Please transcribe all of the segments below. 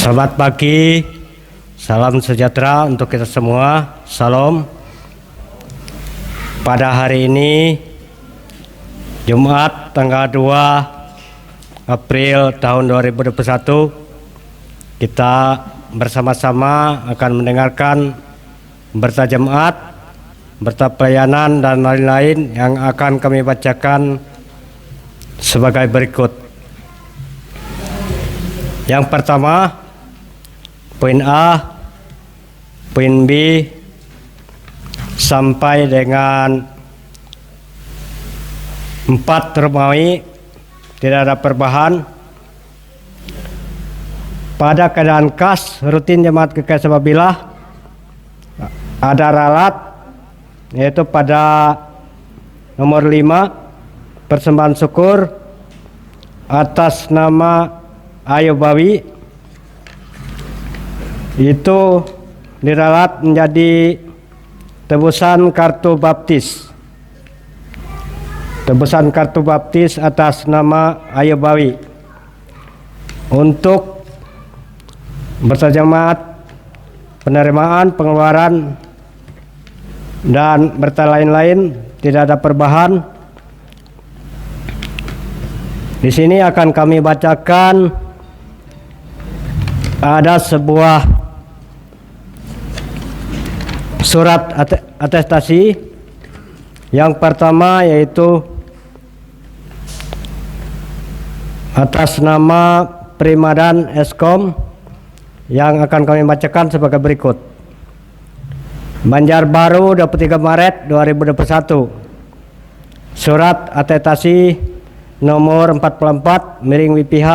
Selamat pagi, salam sejahtera untuk kita semua. Salam. Pada hari ini, Jumat tanggal 2 April tahun 2021, kita bersama-sama akan mendengarkan berita jemaat, berita pelayanan dan lain-lain yang akan kami bacakan sebagai berikut. Yang pertama, poin A, poin B, sampai dengan 4 Romawi tidak ada perubahan. Pada keadaan khas rutin jemaat GKI Sababilah ada ralat, yaitu pada nomor 5 persembahan syukur atas nama Ayubawi, itu diralat menjadi tebusan kartu baptis. Tebusan kartu baptis atas nama Ayubawi untuk berjemaat, penerimaan, pengeluaran dan berita lain-lain tidak ada perubahan. Di sini akan kami bacakan ada sebuah surat atestasi. Yang pertama yaitu atas nama Primadan Eskom, yang akan kami bacakan sebagai berikut. Banjarbaru 23 Maret 2021. Surat atestasi nomor 44 miring WPH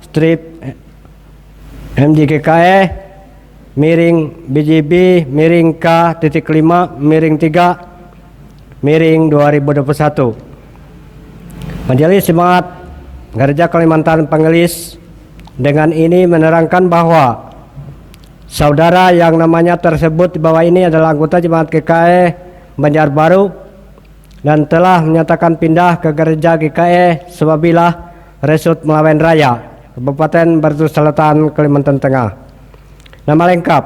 strip MJGKE miring BJB miring K.5 miring 3 miring 2021. Majelis Jemaat Gereja Kalimantan Pangelis dengan ini menerangkan bahwa saudara yang namanya tersebut di bawah ini adalah anggota Jemaat GKI Banjarbaru dan telah menyatakan pindah ke Gereja GKI Sababilah Resut Melawen Raya, Kabupaten Batu Selatan, Kalimantan Tengah. Nama lengkap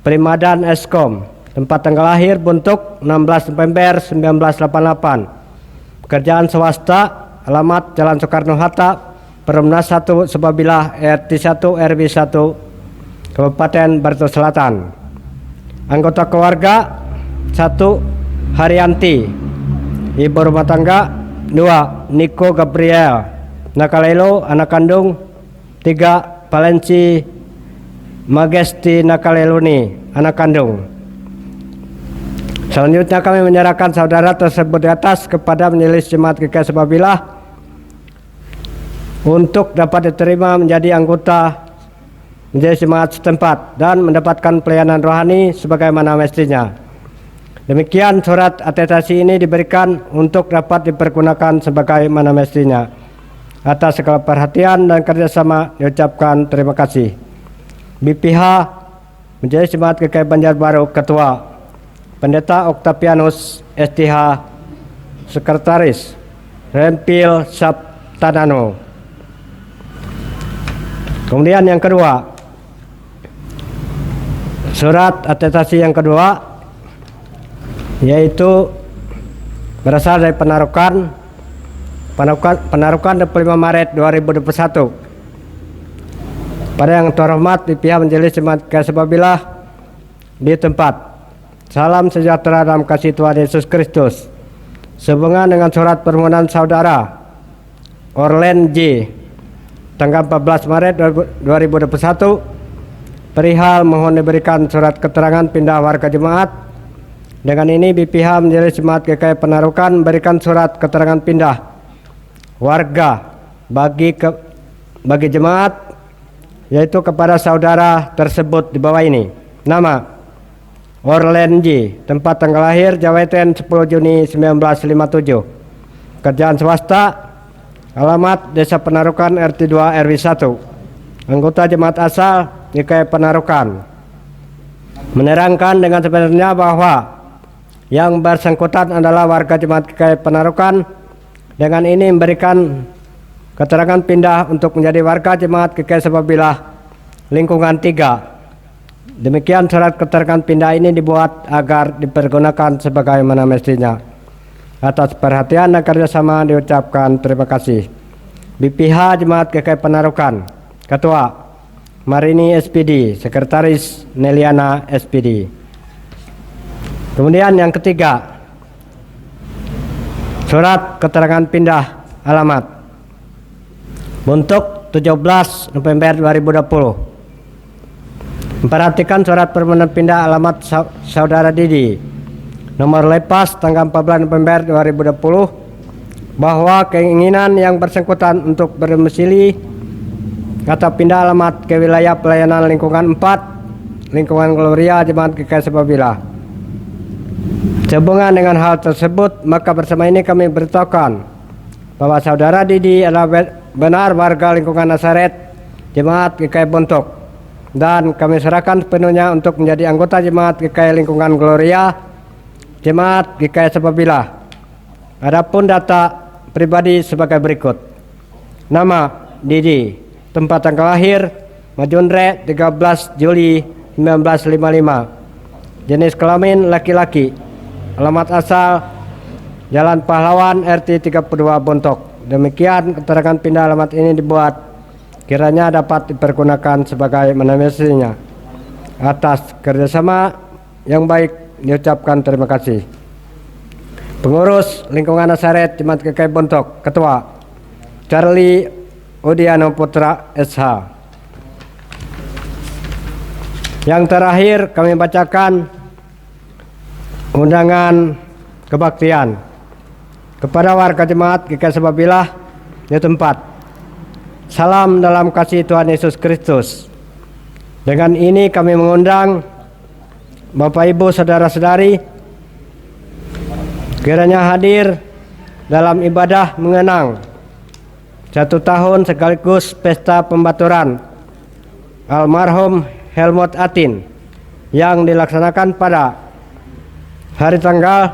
Primadan Eskom, tempat tanggal lahir Buntuk 16 November 1988, pekerjaan swasta, alamat Jalan Soekarno-Hatta, Perumnas 1 Sababilah RT 1 RW 1, Kabupaten Batu Selatan. Anggota keluarga 1 Haryanti, ibu rumah tangga 2 Niko Gabriel Nakalelo anak kandung, 3 Valenci Magesti Nakaleluni anak kandung. Selanjutnya kami menyerahkan saudara tersebut di atas kepada Majelis Jemaat GKI Sababilah untuk dapat diterima menjadi anggota menjadi jemaat setempat dan mendapatkan pelayanan rohani sebagaimana mestinya. Demikian surat atestasi ini diberikan untuk dapat dipergunakan sebagaimana mestinya. Atas segala perhatian dan kerjasama diucapkan terima kasih. BPH menjadi Jemaat GKI Banjarbaru Ketua, Pendeta Octavianus STH Sekretaris, Rempil Sabtanano. Kemudian yang kedua, surat atestasi yang kedua yaitu berasal dari penarukan 25 Maret 2021. Pada yang terhormat di pihak Majelis Jemaat GKI Sababilah di tempat. Salam sejahtera dalam kasih Tuhan Yesus Kristus. Sehubungan dengan surat permohonan saudara Orlen J tanggal 14 Maret 2021 perihal mohon diberikan surat keterangan pindah warga jemaat. Dengan ini BPH Majelis Jemaat GKI Penarukan memberikan surat keterangan pindah warga bagi jemaat, yaitu kepada saudara tersebut di bawah ini. Nama Orlen J, tempat tanggal lahir Jawaten 10 Juni 1957, kerjaan swasta, alamat Desa Penarukan RT 2 RW 1, anggota jemaat asal GKI Penarukan. Menerangkan dengan sebenarnya bahwa yang bersangkutan adalah warga jemaat GKI Penarukan. Dengan ini memberikan keterangan pindah untuk menjadi warga jemaat GKI Sababilah lingkungan 3. Demikian surat keterangan pindah ini dibuat agar dipergunakan sebagaimana mestinya. Atas perhatian dan kerjasama diucapkan terima kasih. BPH Jemaat GKI Penarukan, Ketua Marini SPD, Sekretaris Neliana SPD. Kemudian yang ketiga, surat keterangan pindah alamat untuk 17 November 2020. Memperhatikan surat permohonan pindah alamat Saudara Didi nomor lepas tanggal 14 November 2020 bahwa keinginan yang bersangkutan untuk berdomisili atau pindah alamat ke wilayah pelayanan lingkungan 4 lingkungan Gloria Jemaat GKI Sababila. Sehubungan dengan hal tersebut, maka bersama ini kami beritahukan bahwa Saudara Didi adalah benar warga lingkungan Nazaret Jemaat GKI Bontok, dan kami serahkan sepenuhnya untuk menjadi anggota Jemaat GKI Lingkungan Gloria Jemaat GKI Sababila. Adapun data pribadi sebagai berikut: nama Didi, tempat tanggal lahir Majunre 13 Juli 1955, jenis kelamin laki-laki, alamat asal Jalan Pahlawan RT 32 Bontok. Demikian keterangan pindah alamat ini dibuat kiranya dapat dipergunakan sebagai mestinya. Atas kerjasama yang baik diucapkan terima kasih. Pengurus Lingkungan Nazaret Jemaat GKI Bontok, Ketua Charlie Udiano Putra SH. Yang terakhir kami bacakan undangan kebaktian kepada warga Jemaat GKI Sababila di tempat. Salam dalam kasih Tuhan Yesus Kristus. Dengan ini kami mengundang Bapak Ibu Saudara-saudari kiranya hadir dalam ibadah mengenang 1 tahun sekaligus pesta pembaturan almarhum Helmut Atin yang dilaksanakan pada hari tanggal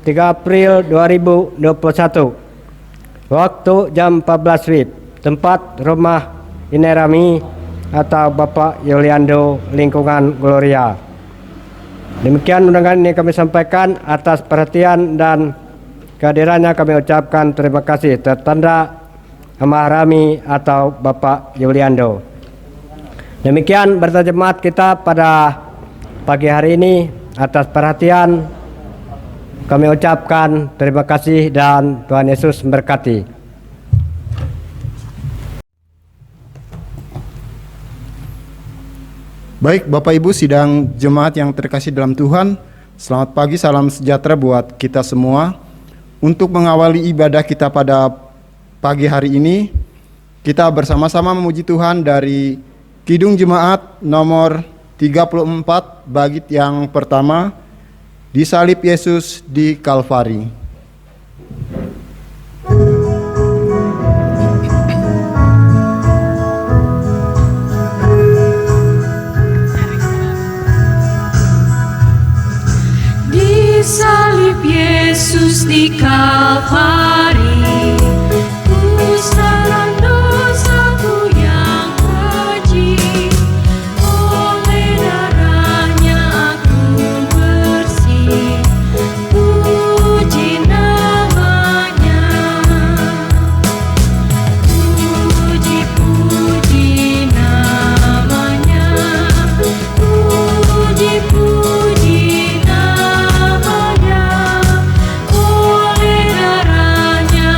3 April 2021 waktu jam 14 WIB, tempat rumah Inerami atau Bapak Yuliando Lingkungan Gloria. Demikian undangan ini kami sampaikan. Atas perhatian dan kehadirannya kami ucapkan terima kasih. Tertanda Amah Rami atau Bapak Yuliando. Demikian berterjemaat kita pada pagi hari ini. Atas perhatian kami ucapkan terima kasih dan Tuhan Yesus memberkati. Baik, Bapak Ibu sidang jemaat yang terkasih dalam Tuhan, selamat pagi, salam sejahtera buat kita semua. Untuk mengawali ibadah kita pada pagi hari ini, kita bersama-sama memuji Tuhan dari Kidung Jemaat nomor 34 bait yang pertama, Disalib Yesus di Kalvari. Salib Yesus di Kalvari, usaran dosaku yang keji, oleh darahnya aku bersih, puji namanya, puji-puji namanya, puji-puji namanya, oleh darahnya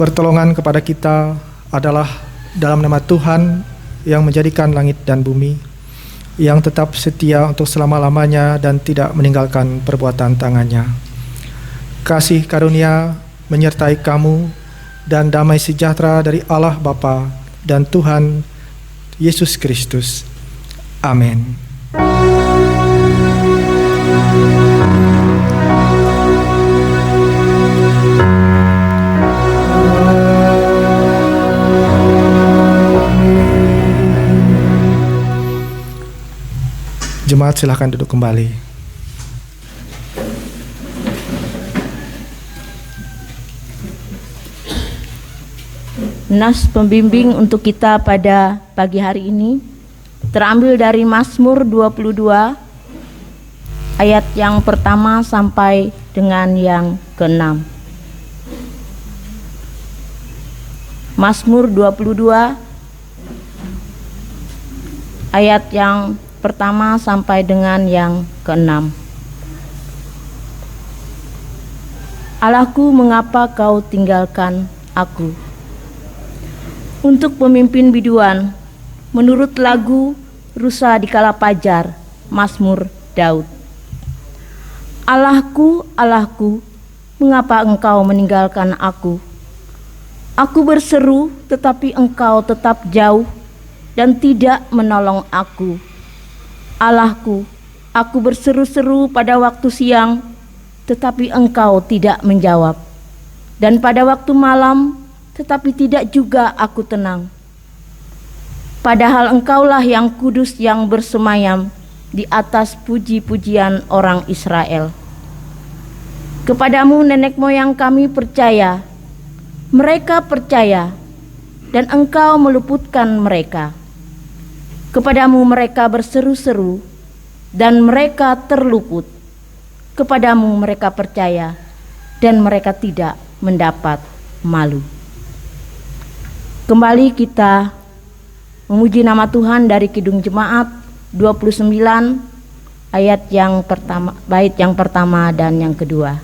Pertolongan kepada kita adalah dalam nama Tuhan yang menjadikan langit dan bumi, yang tetap setia untuk selama-lamanya dan tidak meninggalkan perbuatan tangannya. Kasih karunia menyertai kamu dan damai sejahtera dari Allah Bapa dan Tuhan Yesus Kristus. Amin. Jemaat silakan duduk kembali. Nas pembimbing untuk kita pada pagi hari ini terambil dari Mazmur 22 ayat yang pertama sampai dengan yang ke-6. Mazmur 22 ayat yang pertama sampai dengan yang ke-6. Allahku, mengapa kau tinggalkan aku? Untuk pemimpin biduan, menurut lagu Rusa di Kala Pajar, Mazmur Daud. Allahku, Allahku, mengapa engkau meninggalkan aku? Aku berseru, tetapi engkau tetap jauh dan tidak menolong aku. Allahku, aku berseru-seru pada waktu siang, tetapi engkau tidak menjawab. Dan pada waktu malam, tetapi tidak juga aku tenang. Padahal engkaulah yang kudus yang bersemayam di atas puji-pujian orang Israel. Kepadamu nenek moyang kami percaya, mereka percaya, dan engkau meluputkan mereka. Kepadamu mereka berseru-seru, dan mereka terluput. Kepadamu mereka percaya, dan mereka tidak mendapat malu. Kembali kita memuji nama Tuhan dari Kidung Jemaat 29 ayat yang pertama, bait yang pertama dan yang kedua.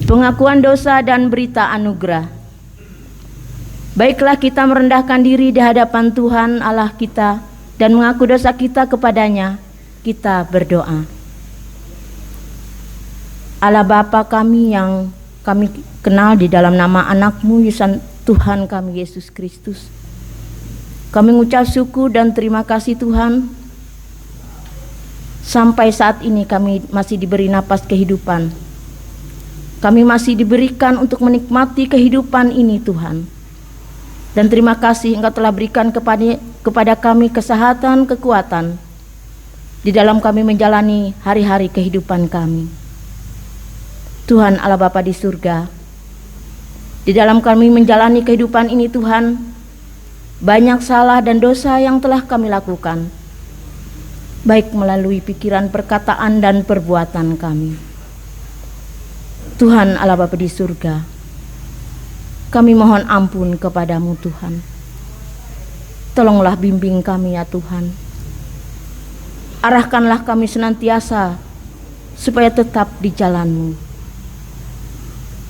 Pengakuan dosa dan berita anugerah. Baiklah kita merendahkan diri di hadapan Tuhan Allah kita dan mengaku dosa kita kepadanya. Kita berdoa. Allah Bapa kami yang kami kenal di dalam nama anak-Mu Tuhan kami Yesus Kristus. Kami mengucap syukur dan terima kasih Tuhan. Sampai saat ini kami masih diberi napas kehidupan. Kami masih diberikan untuk menikmati kehidupan ini Tuhan. Dan terima kasih Engkau telah berikan kepada kami kesehatan, kekuatan di dalam kami menjalani hari-hari kehidupan kami. Tuhan Allah Bapa di surga, di dalam kami menjalani kehidupan ini Tuhan, banyak salah dan dosa yang telah kami lakukan, baik melalui pikiran, perkataan, dan perbuatan kami. Tuhan Allah Bapa di surga, kami mohon ampun kepadamu Tuhan. Tolonglah bimbing kami ya Tuhan. Arahkanlah kami senantiasa supaya tetap di jalan-Mu.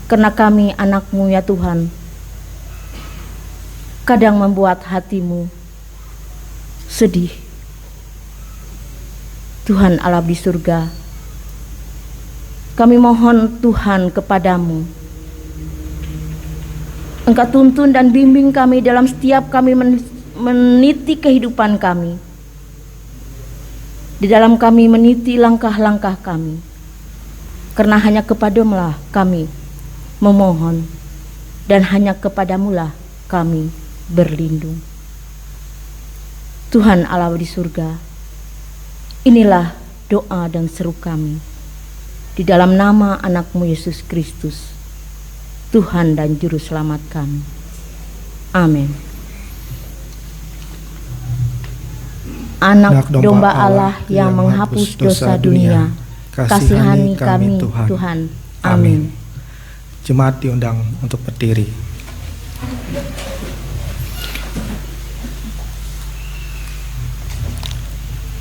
Karena kami anak-Mu ya Tuhan, kadang membuat hati-Mu sedih. Tuhan Allah di surga, kami mohon Tuhan kepadamu, Engkau tuntun dan bimbing kami dalam setiap kami meniti kehidupan kami, di dalam kami meniti langkah-langkah kami, karena hanya kepadamu-lah kami memohon, dan hanya kepadamu-lah kami berlindung. Tuhan Allah di surga, inilah doa dan seru kami, di dalam nama anak-Mu Yesus Kristus, Tuhan dan Juru Selamat kami. Amin. Anak domba Allah yang menghapus dosa dunia, kasihani kami Tuhan. Amin. Jemaat diundang untuk berdiri.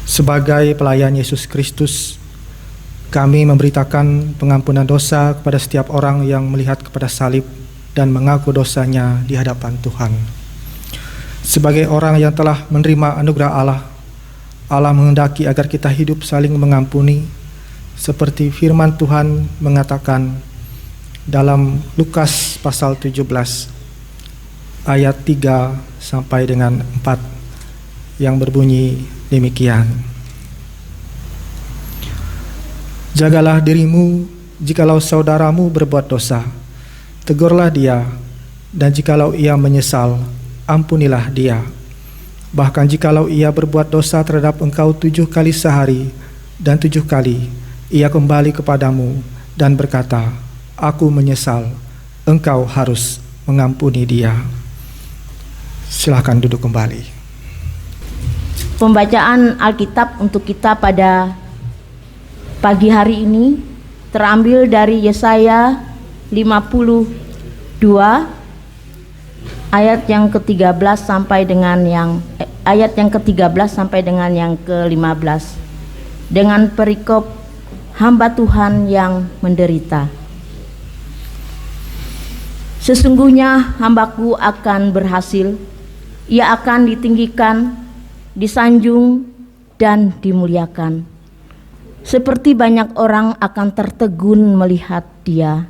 Sebagai pelayan Yesus Kristus, kami memberitakan pengampunan dosa kepada setiap orang yang melihat kepada salib dan mengaku dosanya di hadapan Tuhan. Sebagai orang yang telah menerima anugerah Allah, Allah menghendaki agar kita hidup saling mengampuni, seperti firman Tuhan mengatakan dalam Lukas pasal 17 ayat 3 sampai dengan 4 yang berbunyi demikian. Jagalah dirimu, jikalau saudaramu berbuat dosa, tegurlah dia, dan jikalau ia menyesal, ampunilah dia. Bahkan jikalau ia berbuat dosa terhadap engkau 7 kali sehari, dan 7 kali ia kembali kepadamu dan berkata, aku menyesal, engkau harus mengampuni dia. Silakan duduk kembali. Pembacaan Alkitab untuk kita pada pagi hari ini terambil dari Yesaya 52 ayat yang ke-13 sampai dengan yang ke-15 dengan perikop hamba Tuhan yang menderita. Sesungguhnya hambaku akan berhasil, ia akan ditinggikan, disanjung dan dimuliakan. Seperti banyak orang akan tertegun melihat dia.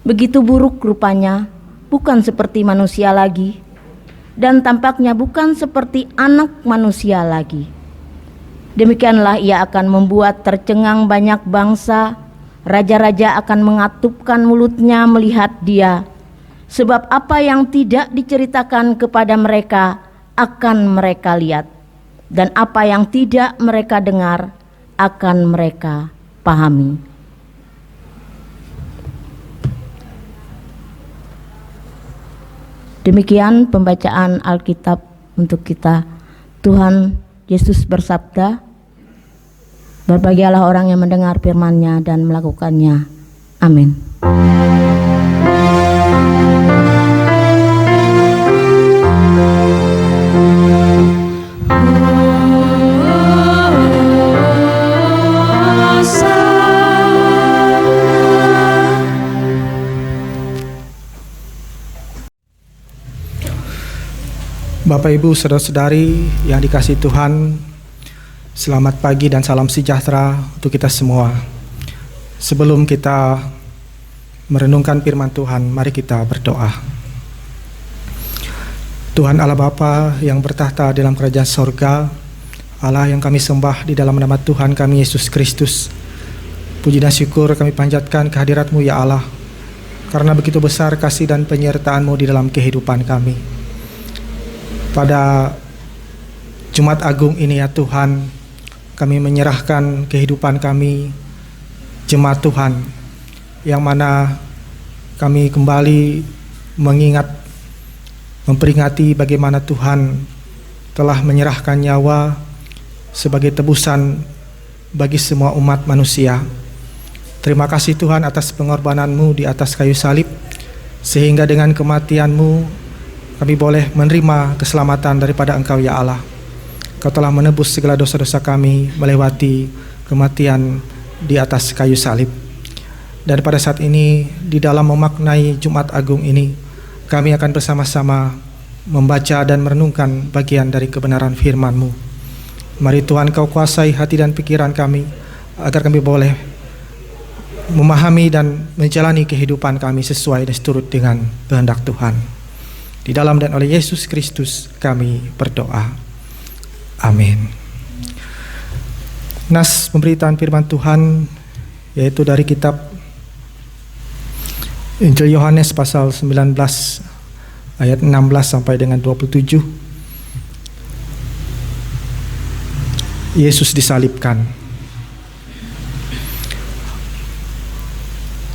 Begitu buruk rupanya, bukan seperti manusia lagi, dan tampaknya bukan seperti anak manusia lagi. Demikianlah ia akan membuat tercengang banyak bangsa, raja-raja akan mengatupkan mulutnya melihat dia, sebab apa yang tidak diceritakan kepada mereka akan mereka lihat, dan apa yang tidak mereka dengar akan mereka pahami. Demikian pembacaan Alkitab untuk kita. Tuhan Yesus bersabda, berbahagialah orang yang mendengar firman-Nya dan melakukannya. Amin. Bapak Ibu saudara-saudari yang dikasihi Tuhan, selamat pagi dan salam sejahtera untuk kita semua. Sebelum kita merenungkan firman Tuhan, mari kita berdoa. Tuhan Allah Bapa yang bertahta dalam kerajaan sorga, Allah yang kami sembah di dalam nama Tuhan kami Yesus Kristus, puji dan syukur kami panjatkan kehadirat-Mu ya Allah, karena begitu besar kasih dan penyertaan-Mu di dalam kehidupan kami. Pada Jumat Agung ini ya Tuhan, kami menyerahkan kehidupan kami, jemaat Tuhan, yang mana kami kembali mengingat, memperingati bagaimana Tuhan telah menyerahkan nyawa sebagai tebusan bagi semua umat manusia. Terima kasih Tuhan atas pengorbanan-Mu di atas kayu salib, sehingga dengan kematian-Mu kami boleh menerima keselamatan daripada Engkau ya Allah. Kau telah menebus segala dosa-dosa kami melewati kematian di atas kayu salib. Dan pada saat ini, di dalam memaknai Jumat Agung ini, kami akan bersama-sama membaca dan merenungkan bagian dari kebenaran firman-Mu. Mari Tuhan Kau kuasai hati dan pikiran kami, agar kami boleh memahami dan menjalani kehidupan kami sesuai dan seturut dengan kehendak Tuhan. Di dalam dan oleh Yesus Kristus kami berdoa. Amin. Nas pemberitaan firman Tuhan yaitu dari kitab Injil Yohanes pasal 19 ayat 16 sampai dengan 27. Yesus disalibkan.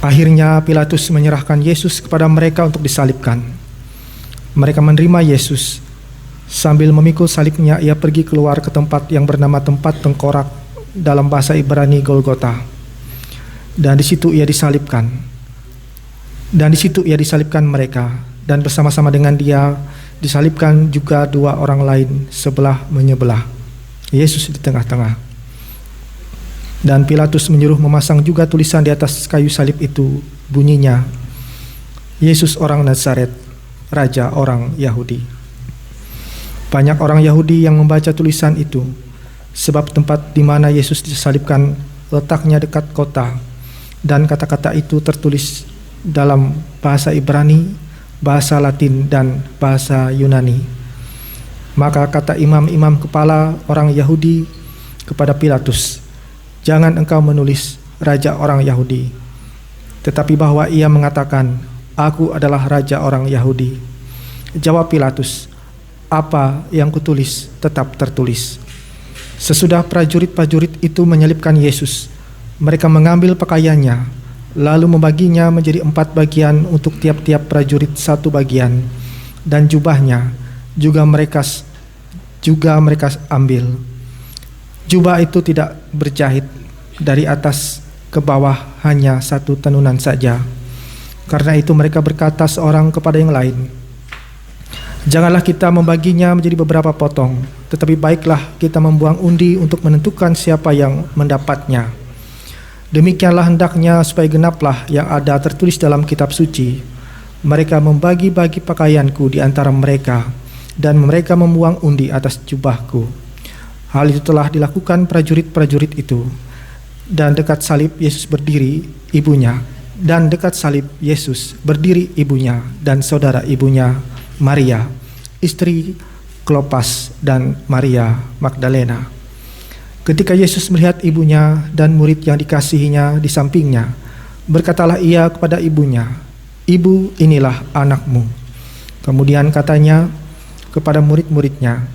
Akhirnya Pilatus menyerahkan Yesus kepada mereka untuk disalibkan. Mereka menerima Yesus. Sambil memikul salibnya, ia pergi keluar ke tempat yang bernama tempat tengkorak, dalam bahasa Ibrani Golgota. Dan di situ ia disalibkan. Dan di situ ia disalibkan mereka, dan bersama-sama dengan dia disalibkan juga dua orang lain sebelah menyebelah. Yesus di tengah-tengah. Dan Pilatus menyuruh memasang juga tulisan di atas kayu salib itu, bunyinya, Yesus orang Nazaret, Raja orang Yahudi. Banyak orang Yahudi yang membaca tulisan itu, sebab tempat di mana Yesus disalibkan letaknya dekat kota, dan kata-kata itu tertulis dalam bahasa Ibrani, bahasa Latin, dan bahasa Yunani. Maka kata imam-imam kepala orang Yahudi kepada Pilatus, "Jangan engkau menulis Raja orang Yahudi, tetapi bahwa ia mengatakan, Aku adalah Raja orang Yahudi." Jawab Pilatus, "Apa yang kutulis tetap tertulis." Sesudah prajurit-prajurit itu menyalibkan Yesus, mereka mengambil pakaiannya, lalu membaginya menjadi 4 bagian untuk tiap-tiap prajurit 1 bagian, dan jubahnya juga mereka ambil. Jubah itu tidak berjahit, dari atas ke bawah hanya 1 tenunan saja. Karena itu mereka berkata seorang kepada yang lain, "Janganlah kita membaginya menjadi beberapa potong, tetapi baiklah kita membuang undi untuk menentukan siapa yang mendapatnya. Demikianlah hendaknya supaya genaplah yang ada tertulis dalam kitab suci. Mereka membagi-bagi pakaianku di antara mereka, dan mereka membuang undi atas jubahku." Hal itu telah dilakukan prajurit-prajurit itu. Dan dekat salib Yesus berdiri ibunya, dan dekat salib Yesus berdiri ibunya dan saudara ibunya, Maria, istri Klopas, dan Maria Magdalena. Ketika Yesus melihat ibunya dan murid yang dikasihinya di sampingnya, berkatalah ia kepada ibunya, "Ibu, inilah anakmu." Kemudian katanya kepada murid-muridnya,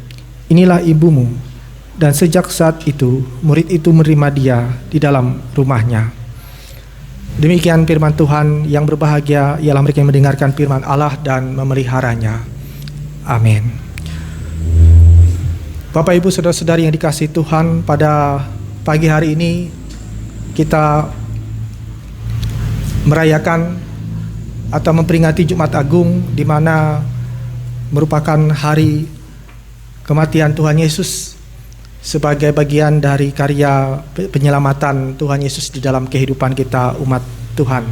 "Inilah ibumu." Dan sejak saat itu, murid itu menerima dia di dalam rumahnya. Demikian firman Tuhan. Yang berbahagia ialah mereka yang mendengarkan firman Allah dan memeliharanya. Amin. Bapak, Ibu, saudara-saudari yang dikasihi Tuhan, pada pagi hari ini kita merayakan atau memperingati Jumat Agung, di mana merupakan hari kematian Tuhan Yesus sebagai bagian dari karya penyelamatan Tuhan Yesus di dalam kehidupan kita umat Tuhan.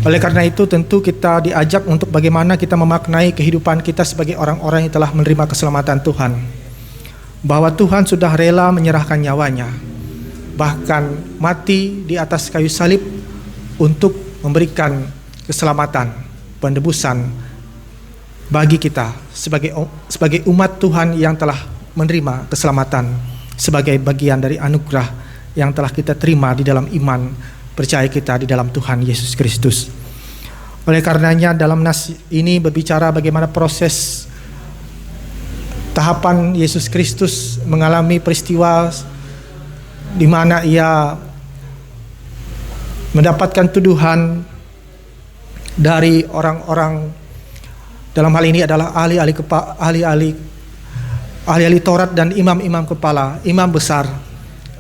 Oleh karena itu tentu kita diajak untuk bagaimana kita memaknai kehidupan kita sebagai orang-orang yang telah menerima keselamatan Tuhan. Bahwa Tuhan sudah rela menyerahkan nyawanya, bahkan mati di atas kayu salib untuk memberikan keselamatan, penebusan bagi kita sebagai umat Tuhan yang telah menerima keselamatan sebagai bagian dari anugerah yang telah kita terima di dalam iman percaya kita di dalam Tuhan Yesus Kristus. Oleh karenanya dalam nas ini berbicara bagaimana proses tahapan Yesus Kristus mengalami peristiwa di mana ia mendapatkan tuduhan dari orang-orang, dalam hal ini adalah ahli-ahli Taurat dan imam-imam kepala, imam besar.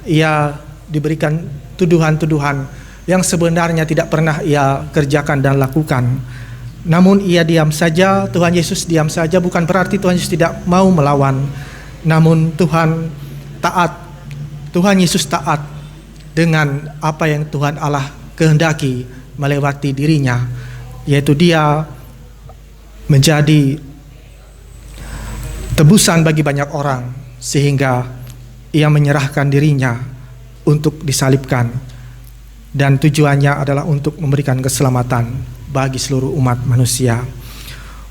Ia diberikan tuduhan-tuduhan yang sebenarnya tidak pernah ia kerjakan dan lakukan. Namun ia diam saja, Tuhan Yesus diam saja, bukan berarti Tuhan Yesus tidak mau melawan. Namun Tuhan Yesus taat dengan apa yang Tuhan Allah kehendaki melewati dirinya, yaitu dia menjadi tebusan bagi banyak orang, sehingga ia menyerahkan dirinya untuk disalibkan, dan tujuannya adalah untuk memberikan keselamatan bagi seluruh umat manusia.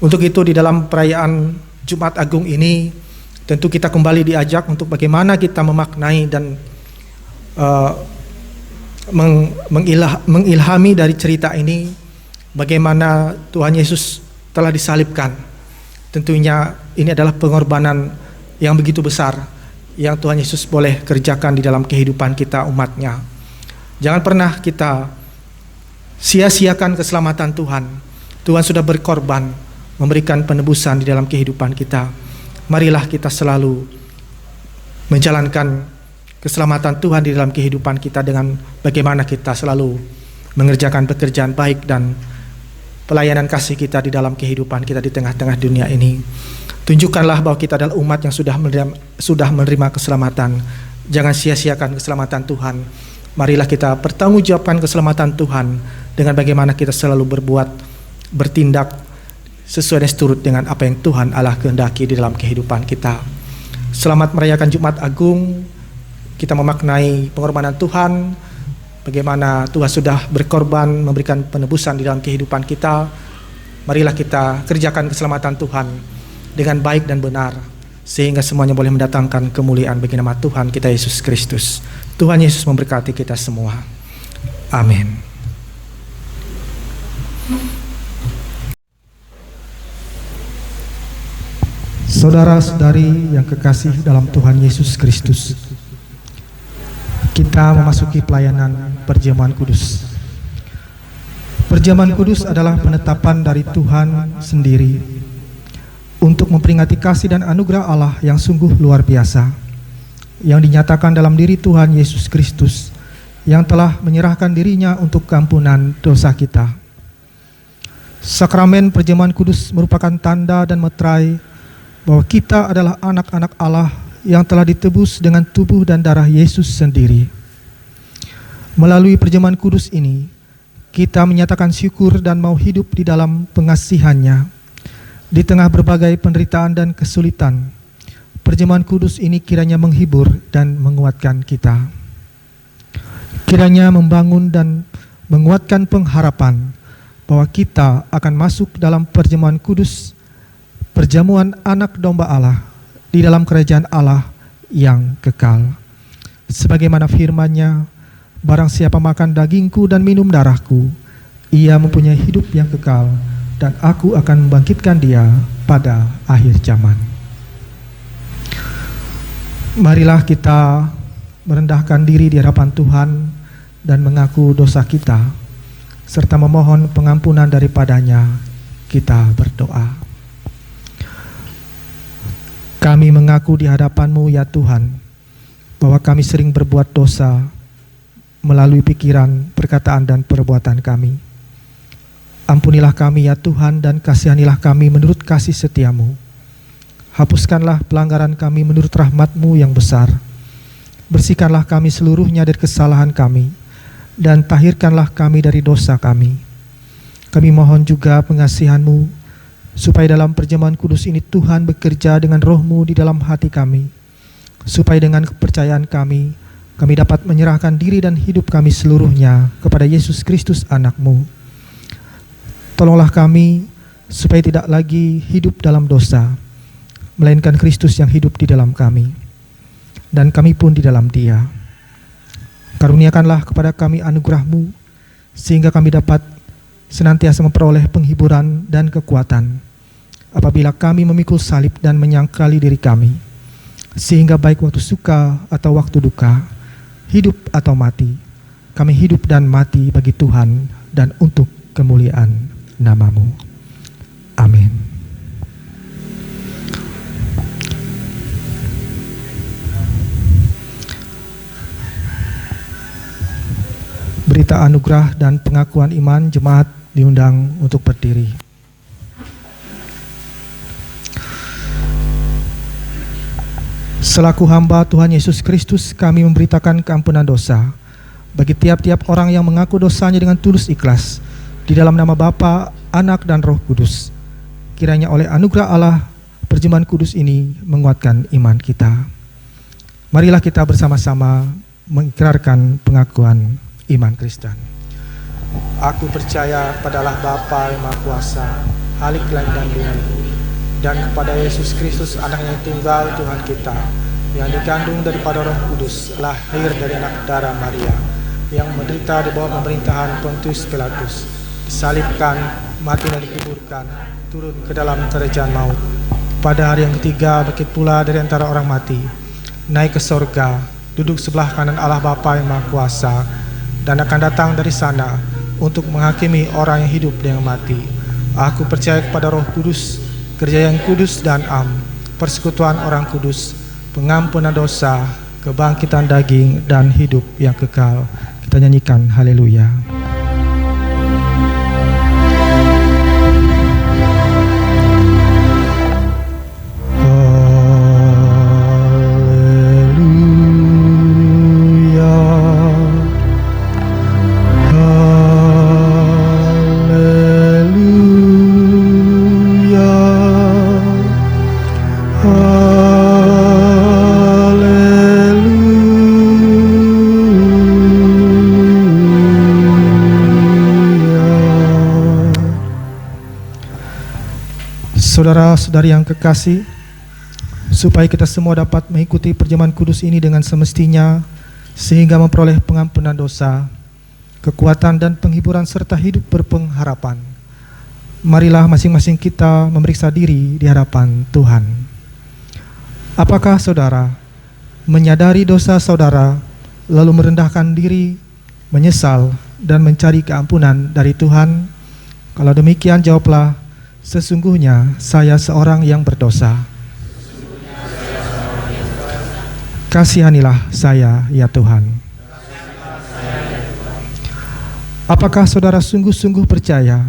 Untuk itu di dalam perayaan Jumat Agung ini tentu kita kembali diajak untuk bagaimana kita memaknai dan mengilhami dari cerita ini, bagaimana Tuhan Yesus telah disalibkan. Tentunya ini adalah pengorbanan yang begitu besar yang Tuhan Yesus boleh kerjakan di dalam kehidupan kita umatnya. Jangan pernah kita sia-siakan keselamatan Tuhan. Tuhan sudah berkorban memberikan penebusan di dalam kehidupan kita. Marilah kita selalu menjalankan keselamatan Tuhan di dalam kehidupan kita dengan bagaimana kita selalu mengerjakan pekerjaan baik dan pelayanan kasih kita di dalam kehidupan kita di tengah-tengah dunia ini. Tunjukkanlah bahwa kita adalah umat yang sudah menerima keselamatan. Jangan sia-siakan keselamatan Tuhan. Marilah kita pertanggungjawabkan keselamatan Tuhan dengan bagaimana kita selalu bertindak sesuai dan seturut dengan apa yang Tuhan Allah kehendaki di dalam kehidupan kita. Selamat merayakan Jumat Agung. Kita memaknai pengorbanan Tuhan, bagaimana Tuhan sudah berkorban memberikan penebusan di dalam kehidupan kita. Marilah kita kerjakan keselamatan Tuhan dengan baik dan benar, sehingga semuanya boleh mendatangkan kemuliaan bagi nama Tuhan kita Yesus Kristus. Tuhan Yesus memberkati kita semua. Amin. Saudara-saudari yang kekasih dalam Tuhan Yesus Kristus, kita memasuki pelayanan perjamuan kudus. Perjamuan kudus adalah penetapan dari Tuhan sendiri untuk memperingati kasih dan anugerah Allah yang sungguh luar biasa, yang dinyatakan dalam diri Tuhan Yesus Kristus, yang telah menyerahkan dirinya untuk keampunan dosa kita. Sakramen perjamuan kudus merupakan tanda dan meterai bahwa kita adalah anak-anak Allah yang telah ditebus dengan tubuh dan darah Yesus sendiri. Melalui perjamuan kudus ini, kita menyatakan syukur dan mau hidup di dalam pengasihan-Nya. Di tengah berbagai penderitaan dan kesulitan, perjamuan kudus ini kiranya menghibur dan menguatkan kita. Kiranya membangun dan menguatkan pengharapan bahwa kita akan masuk dalam perjamuan kudus, perjamuan anak domba Allah, di dalam kerajaan Allah yang kekal. Sebagaimana firman-Nya, barang siapa makan dagingku dan minum darahku, ia mempunyai hidup yang kekal, dan aku akan membangkitkan dia pada akhir zaman. Marilah kita merendahkan diri di hadapan Tuhan dan mengaku dosa kita, serta memohon pengampunan daripada-Nya. Kita berdoa. Kami mengaku di hadapan-Mu ya Tuhan, bahwa kami sering berbuat dosa melalui pikiran, perkataan, dan perbuatan kami. Ampunilah kami ya Tuhan, dan kasihanilah kami menurut kasih setia-Mu. Hapuskanlah pelanggaran kami menurut rahmat-Mu yang besar. Bersihkanlah kami seluruhnya dari kesalahan kami, dan tahirkanlah kami dari dosa kami. Kami mohon juga pengasihan-Mu, supaya dalam perjamuan kudus ini Tuhan bekerja dengan Roh-Mu di dalam hati kami, supaya dengan kepercayaan kami dapat menyerahkan diri dan hidup kami seluruhnya kepada Yesus Kristus anak-Mu. Tolonglah kami supaya tidak lagi hidup dalam dosa, melainkan Kristus yang hidup di dalam kami, dan kami pun di dalam Dia. Karuniakanlah kepada kami anugerah-Mu, sehingga kami dapat senantiasa memperoleh penghiburan dan kekuatan apabila kami memikul salib dan menyangkali diri kami, sehingga baik waktu suka atau waktu duka, hidup atau mati, kami hidup dan mati bagi Tuhan dan untuk kemuliaan nama-Mu. Amin. Berita berita anugerah dan pengakuan iman, jemaat diundang untuk berdiri. Selaku hamba Tuhan Yesus Kristus, kami memberitakan keampunan dosa bagi tiap-tiap orang yang mengaku dosanya dengan tulus ikhlas di dalam nama Bapa, Anak, dan Roh Kudus. Kiranya oleh anugerah Allah, perjamuan kudus ini menguatkan iman kita. Marilah kita bersama-sama mengikrarkan pengakuan iman Kristen. Aku percaya kepada Allah Bapa yang Maha Kuasa, Halik langit dan bumi, dan kepada Yesus Kristus, Anaknya yang tunggal Tuhan kita, yang dikandung daripada Roh Kudus, lahir dari anak darah Maria, yang menderita di bawah pemerintahan Pontius Pilatus, disalibkan, mati dan dikuburkan, turun ke dalam kerajaan maut. Pada hari yang ketiga bangkit pula dari antara orang mati, naik ke sorga, duduk sebelah kanan Allah Bapa yang Maha Kuasa, dan akan datang dari sana untuk menghakimi orang yang hidup dan yang mati. Aku percaya kepada Roh Kudus, gereja yang kudus dan am, persekutuan orang kudus, pengampunan dosa, kebangkitan daging, dan hidup yang kekal. Kita nyanyikan haleluya. Saudara-saudari yang kekasih, supaya kita semua dapat mengikuti perjamuan kudus ini dengan semestinya, sehingga memperoleh pengampunan dosa, kekuatan dan penghiburan serta hidup berpengharapan, marilah masing-masing kita memeriksa diri di hadapan Tuhan. Apakah saudara menyadari dosa saudara, lalu merendahkan diri, menyesal, dan mencari keampunan dari Tuhan? Kalau demikian, jawablah, sesungguhnya saya seorang yang berdosa. Kasihanilah saya, ya Tuhan. Apakah saudara sungguh-sungguh percaya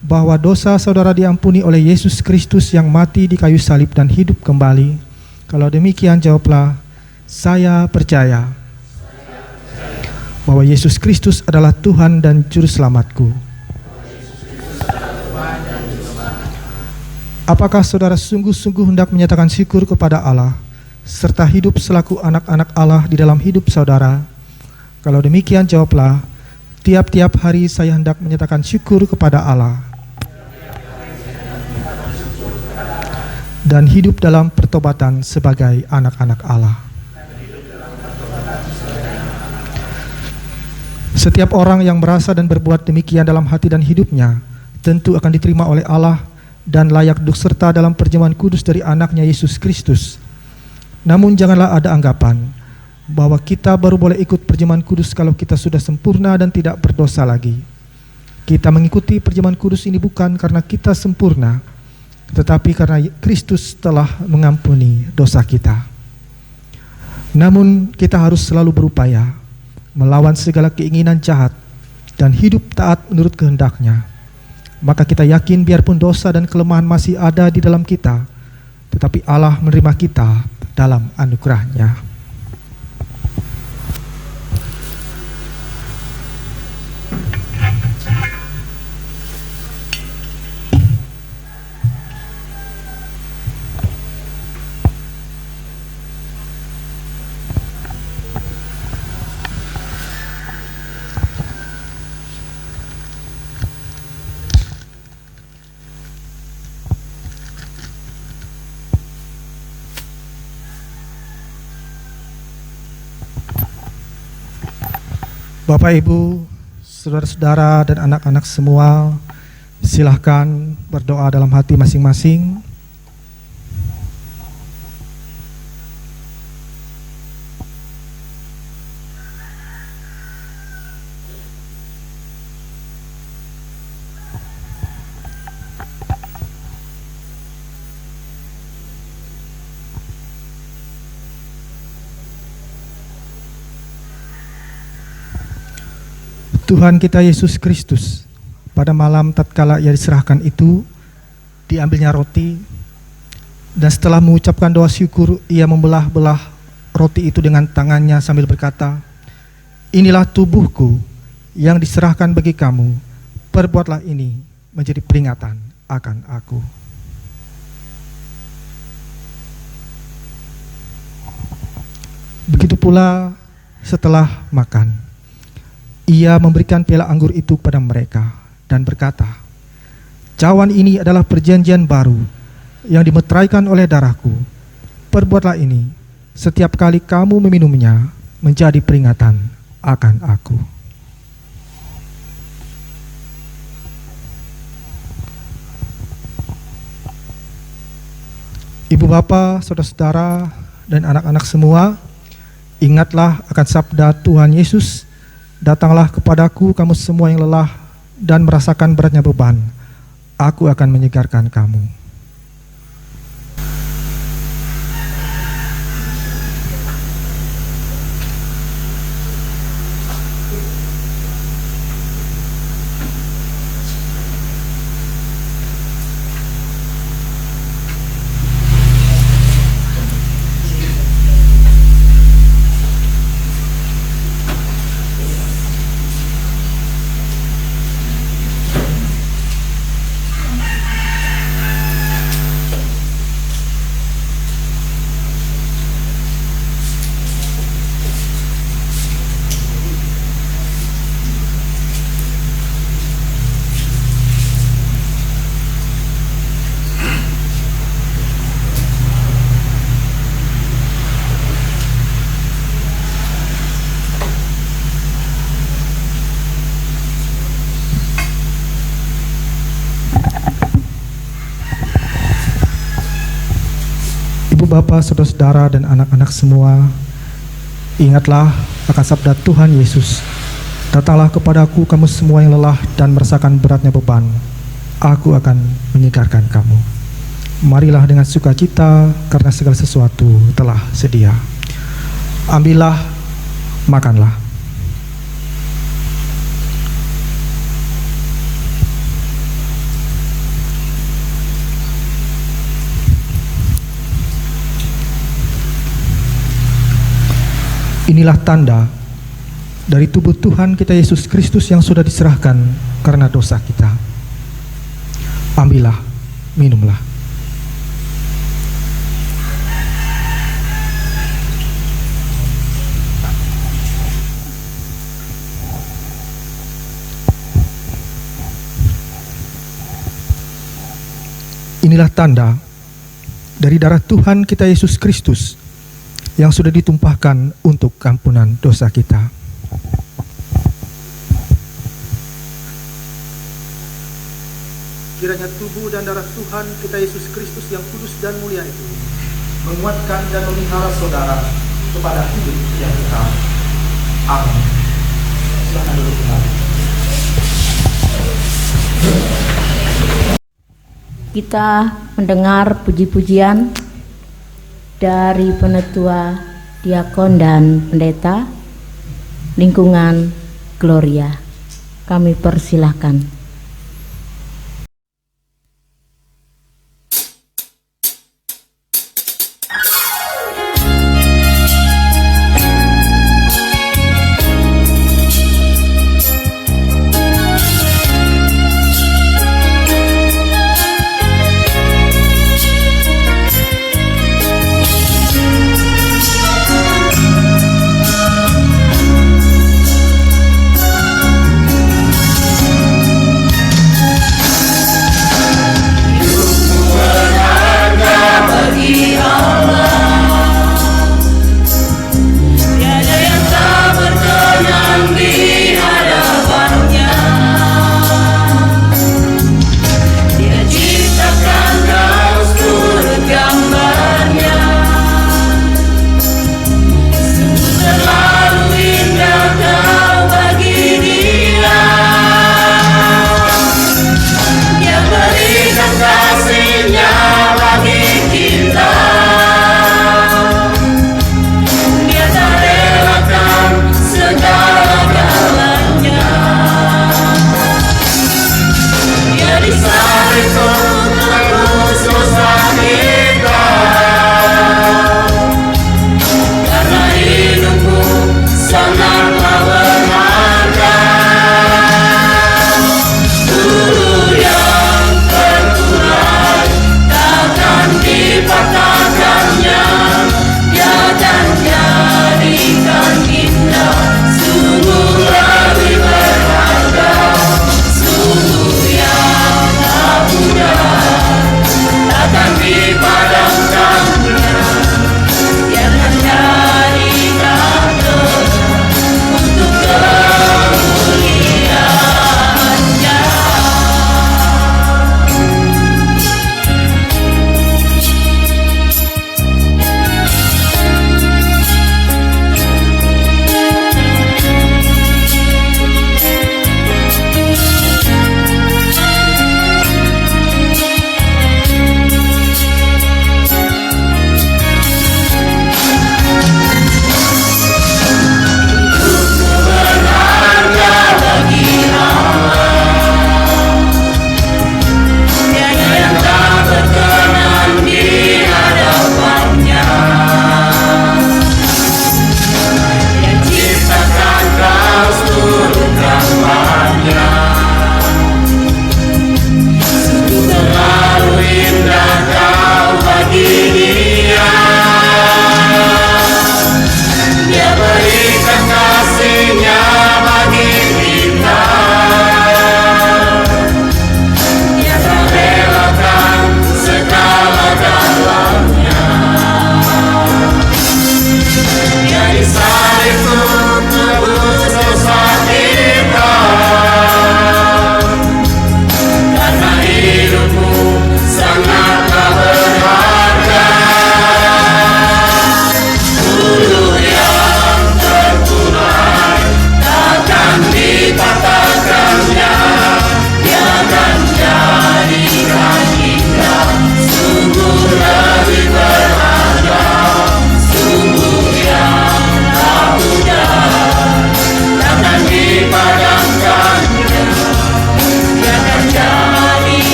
bahwa dosa saudara diampuni oleh Yesus Kristus yang mati di kayu salib dan hidup kembali? Kalau demikian, jawablah, saya percaya bahwa Yesus Kristus adalah Tuhan dan Juru Selamatku. Apakah saudara sungguh-sungguh hendak menyatakan syukur kepada Allah, serta hidup selaku anak-anak Allah di dalam hidup saudara? Kalau demikian, jawablah, tiap-tiap hari saya hendak menyatakan syukur kepada Allah dan hidup dalam pertobatan sebagai anak-anak Allah. Setiap orang yang merasa dan berbuat demikian dalam hati dan hidupnya tentu akan diterima oleh Allah dan layak duduk serta dalam perjamuan kudus dari anaknya Yesus Kristus. Namun janganlah ada anggapan bahwa kita baru boleh ikut perjamuan kudus kalau kita sudah sempurna dan tidak berdosa lagi. Kita mengikuti perjamuan kudus ini bukan karena kita sempurna, tetapi karena Kristus telah mengampuni dosa kita. Namun kita harus selalu berupaya melawan segala keinginan jahat dan hidup taat menurut kehendak-Nya. Maka kita yakin biarpun dosa dan kelemahan masih ada di dalam kita, tetapi Allah menerima kita dalam anugerah-Nya. Bapak, Ibu, saudara-saudara, dan anak-anak semua, silahkan berdoa dalam hati masing-masing. Tuhan kita Yesus Kristus, pada malam tatkala ia diserahkan itu, diambilnya roti, dan setelah mengucapkan doa syukur, ia membelah-belah roti itu dengan tangannya sambil berkata, "Inilah tubuhku yang diserahkan bagi kamu, perbuatlah ini menjadi peringatan akan aku." Begitu pula setelah makan, ia memberikan piala anggur itu kepada mereka dan berkata, "Cawan ini adalah perjanjian baru yang dimeteraikan oleh darahku. Perbuatlah ini setiap kali kamu meminumnya menjadi peringatan akan aku." Ibu bapa, saudara-saudara, dan anak-anak semua, ingatlah akan sabda Tuhan Yesus, "Datanglah kepadaku kamu semua yang lelah dan merasakan beratnya beban, aku akan menyegarkan kamu." Bapak, saudara-saudara, dan anak-anak semua, ingatlah akan sabda Tuhan Yesus, "Datanglah kepadaku kamu semua yang lelah dan merasakan beratnya beban, aku akan menyegarkan kamu." Marilah dengan sukacita karena segala sesuatu telah sedia. Ambillah, makanlah. Inilah tanda dari tubuh Tuhan kita Yesus Kristus yang sudah diserahkan karena dosa kita. Ambillah, minumlah. Inilah tanda dari darah Tuhan kita Yesus Kristus yang sudah ditumpahkan untuk ampunan dosa kita. Kiranya tubuh dan darah Tuhan kita Yesus Kristus yang kudus dan mulia itu menguatkan dan memelihara saudara kepada hidup yang kekal. Amin. Silakan duduk kembali. Kita mendengar puji-pujian dari penetua, diakon, dan pendeta lingkungan Gloria. Kami persilahkan.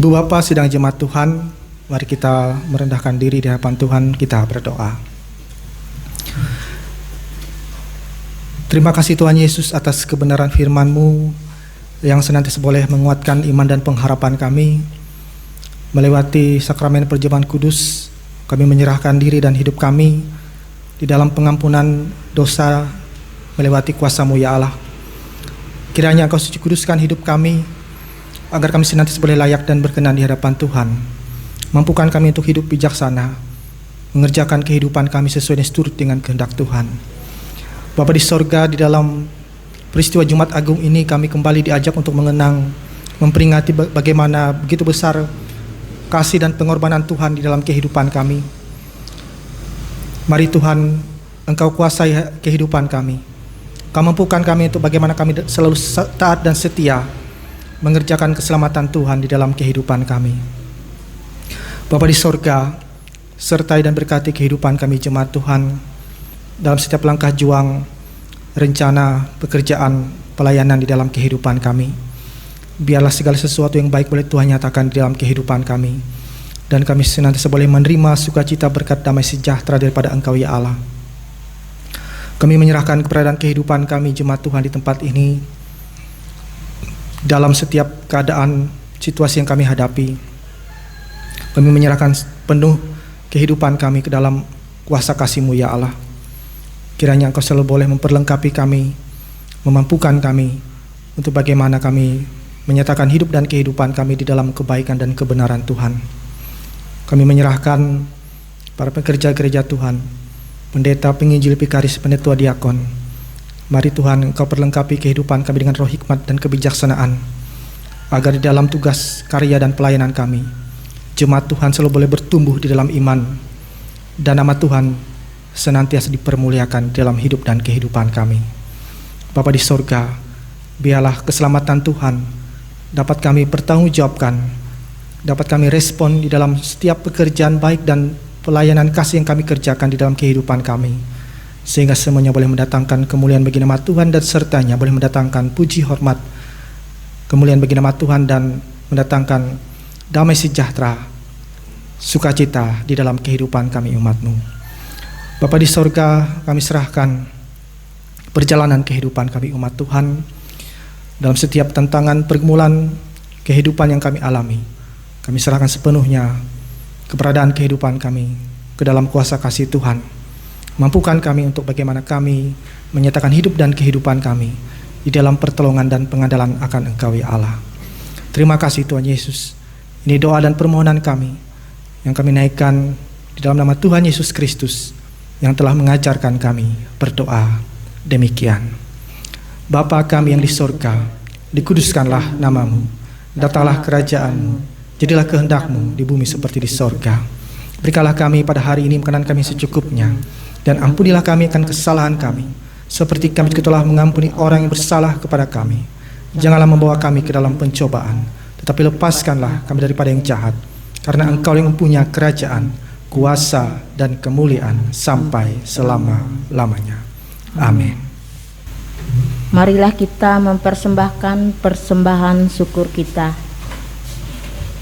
Ibu Bapa sidang jemaat Tuhan, mari kita merendahkan diri di hadapan Tuhan, kita berdoa. Terima kasih Tuhan Yesus atas kebenaran firman-Mu yang senantiasa boleh menguatkan iman dan pengharapan kami. Melewati sakramen perjamuan kudus, kami menyerahkan diri dan hidup kami di dalam pengampunan dosa melewati kuasa-Mu ya Allah. Kiranya Engkau suci kuduskan hidup kami, agar kami senantiasa boleh layak dan berkenan di hadapan Tuhan. Mampukan kami untuk hidup bijaksana, mengerjakan kehidupan kami sesuai dan seturut dengan kehendak Tuhan. Bapa di sorga, di dalam peristiwa Jumat Agung ini kami kembali diajak untuk mengenang, memperingati bagaimana begitu besar kasih dan pengorbanan Tuhan di dalam kehidupan kami. Mari Tuhan, Engkau kuasai kehidupan kami. Kau mampukan kami untuk bagaimana kami selalu taat dan setia mengerjakan keselamatan Tuhan di dalam kehidupan kami. Bapa di sorga, sertai dan berkati kehidupan kami jemaat Tuhan dalam setiap langkah juang, rencana, pekerjaan, pelayanan di dalam kehidupan kami. Biarlah segala sesuatu yang baik boleh Tuhan nyatakan di dalam kehidupan kami, dan kami senantiasa boleh menerima sukacita berkat damai sejahtera daripada Engkau ya Allah. Kami menyerahkan keberadaan kehidupan kami jemaat Tuhan di tempat ini, dalam setiap keadaan situasi yang kami hadapi. Kami menyerahkan penuh kehidupan kami ke dalam kuasa kasih-Mu ya Allah. Kiranya Engkau selalu boleh memperlengkapi kami, memampukan kami untuk bagaimana kami menyatakan hidup dan kehidupan kami di dalam kebaikan dan kebenaran Tuhan. Kami menyerahkan para pekerja gereja Tuhan, pendeta, penginjil, vikaris, penetua, diakon. Mari Tuhan, Engkau perlengkapi kehidupan kami dengan roh hikmat dan kebijaksanaan, agar di dalam tugas, karya, dan pelayanan kami, jemaat Tuhan selalu boleh bertumbuh di dalam iman, dan nama Tuhan senantiasa dipermuliakan dalam hidup dan kehidupan kami. Bapa di sorga, biarlah keselamatan Tuhan dapat kami pertanggungjawabkan, dapat kami respon di dalam setiap pekerjaan baik dan pelayanan kasih yang kami kerjakan di dalam kehidupan kami, sehingga semuanya boleh mendatangkan kemuliaan bagi nama Tuhan, dan sertanya boleh mendatangkan puji hormat, kemuliaan bagi nama Tuhan, dan mendatangkan damai sejahtera, sukacita di dalam kehidupan kami umat-Mu. Bapa di sorga, kami serahkan perjalanan kehidupan kami umat Tuhan dalam setiap tantangan pergumulan kehidupan yang kami alami. Kami serahkan sepenuhnya keberadaan kehidupan kami ke dalam kuasa kasih Tuhan. Mampukan kami untuk bagaimana kami menyatakan hidup dan kehidupan kami di dalam pertolongan dan pengandalan akan Engkau ya Allah. Terima kasih Tuhan Yesus. Ini doa dan permohonan kami yang kami naikkan di dalam nama Tuhan Yesus Kristus yang telah mengajarkan kami berdoa demikian. Bapa kami yang di sorga, dikuduskanlah nama-Mu, datanglah kerajaan-Mu, jadilah kehendak-Mu di bumi seperti di sorga. Berikanlah kami pada hari ini makanan kami secukupnya, dan ampunilah kami akan kesalahan kami, seperti kami juga telah mengampuni orang yang bersalah kepada kami. Janganlah membawa kami ke dalam pencobaan, tetapi lepaskanlah kami daripada yang jahat, karena Engkau yang mempunyai kerajaan, kuasa, dan kemuliaan sampai selama-lamanya. Amin. Marilah kita mempersembahkan persembahan syukur kita.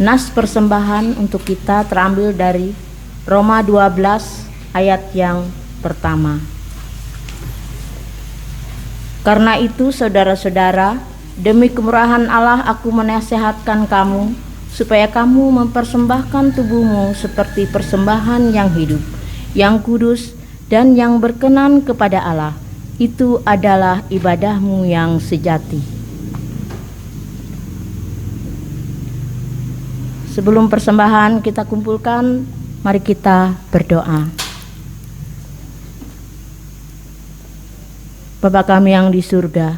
Nas persembahan untuk kita terambil dari Roma 12 ayat yang pertama. Karena itu saudara-saudara, demi kemurahan Allah aku menasihatkan kamu supaya kamu mempersembahkan tubuhmu seperti persembahan yang hidup, yang kudus, dan yang berkenan kepada Allah. Itu adalah ibadahmu yang sejati. Sebelum persembahan kita kumpulkan, mari kita berdoa. Bapa kami yang di surga,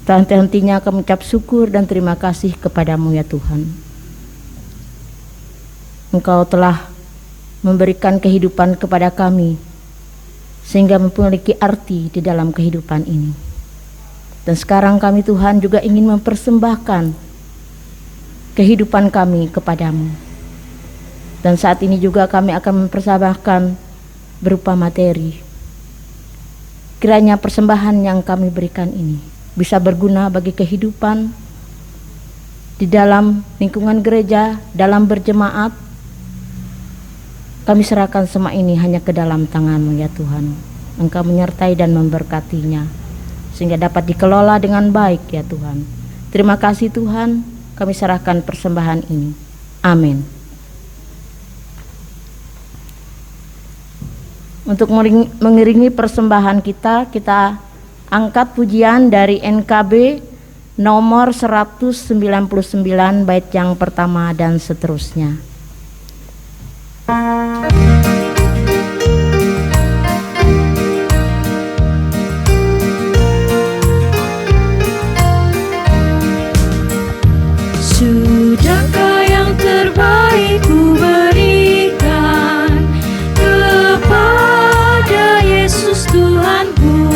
tak henti-hentinya kami ucap syukur dan terima kasih kepadamu ya Tuhan. Engkau telah memberikan kehidupan kepada kami, sehingga memiliki arti di dalam kehidupan ini. Dan sekarang kami Tuhan juga ingin mempersembahkan kehidupan kami kepadamu. Dan saat ini juga kami akan mempersembahkan berupa materi. Kiranya persembahan yang kami berikan ini bisa berguna bagi kehidupan di dalam lingkungan gereja, dalam berjemaat. Kami serahkan semua ini hanya ke dalam tangan-Mu ya Tuhan. Engkau menyertai dan memberkatinya, sehingga dapat dikelola dengan baik ya Tuhan. Terima kasih Tuhan, kami serahkan persembahan ini. Amin. Untuk mengiringi persembahan kita angkat pujian dari NKB nomor 199 bait yang pertama dan seterusnya. Sudahkah yang terbaik ku berikan kepada Yesus Tuhanku?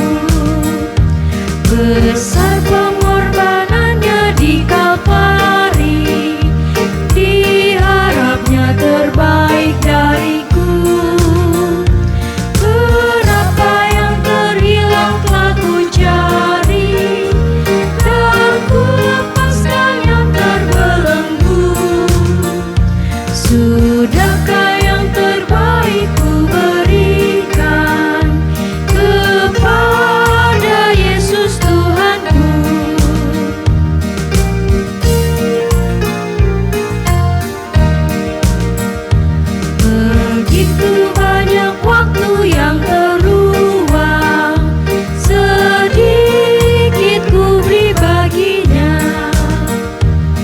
Besar pengorbanannya di Kalvari, diharapnya terbaik dariku. Berapa yang terhilang telah ku cari, dan ku lepaskan yang terbelenggu. Sudahkah yang terbaik ku berikan kepada Yesus Tuhanku? Begitu banyak waktu yang terluang, sedikit ku beri baginya.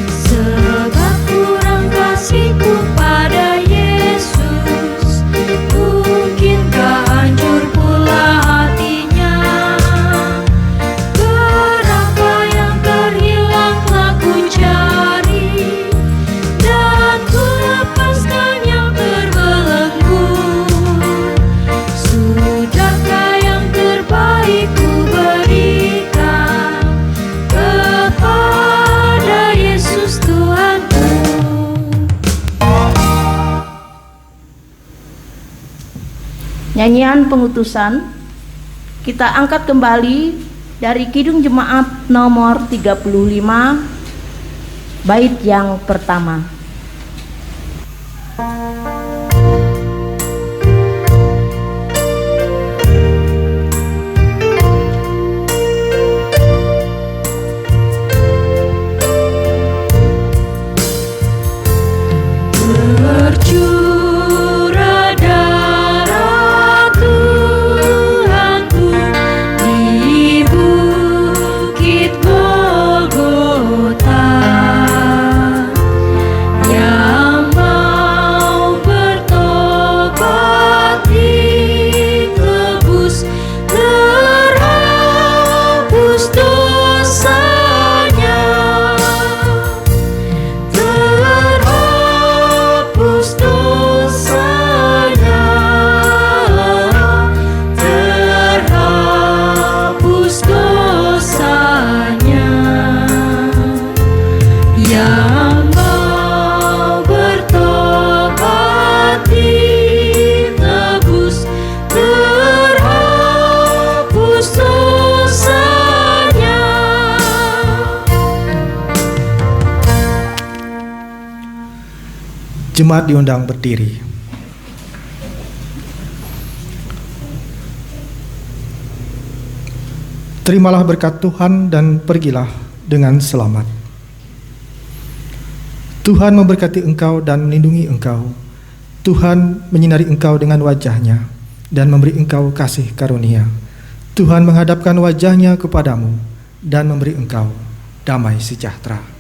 Sebab kurang kasihku pada Yesus, mungkinkah hancur pula hatinya? Berapa yang terhilang telah ku cari, dan ku lepaskan yang terbelenggu. Sudahkah yang terbaik ku berikan kepada Yesus Tuhanku? Nyanyian pengutusan kita angkat kembali dari Kidung Jemaat nomor 35 bait yang pertama. Bercurah darah Tuhanku di bukit Golgota, yang mau bertobat ditebus, terhapus dosanya. Terhapus dosanya, terhapus dosanya. Yang mau bertobat ditebus, terhapus dosanya. Jemaat diundang berdiri. Terimalah berkat Tuhan dan pergilah dengan selamat. Tuhan memberkati engkau dan melindungi engkau. Tuhan menyinari engkau dengan wajah-Nya dan memberi engkau kasih karunia. Tuhan menghadapkan wajah-Nya kepadamu dan memberi engkau damai sejahtera.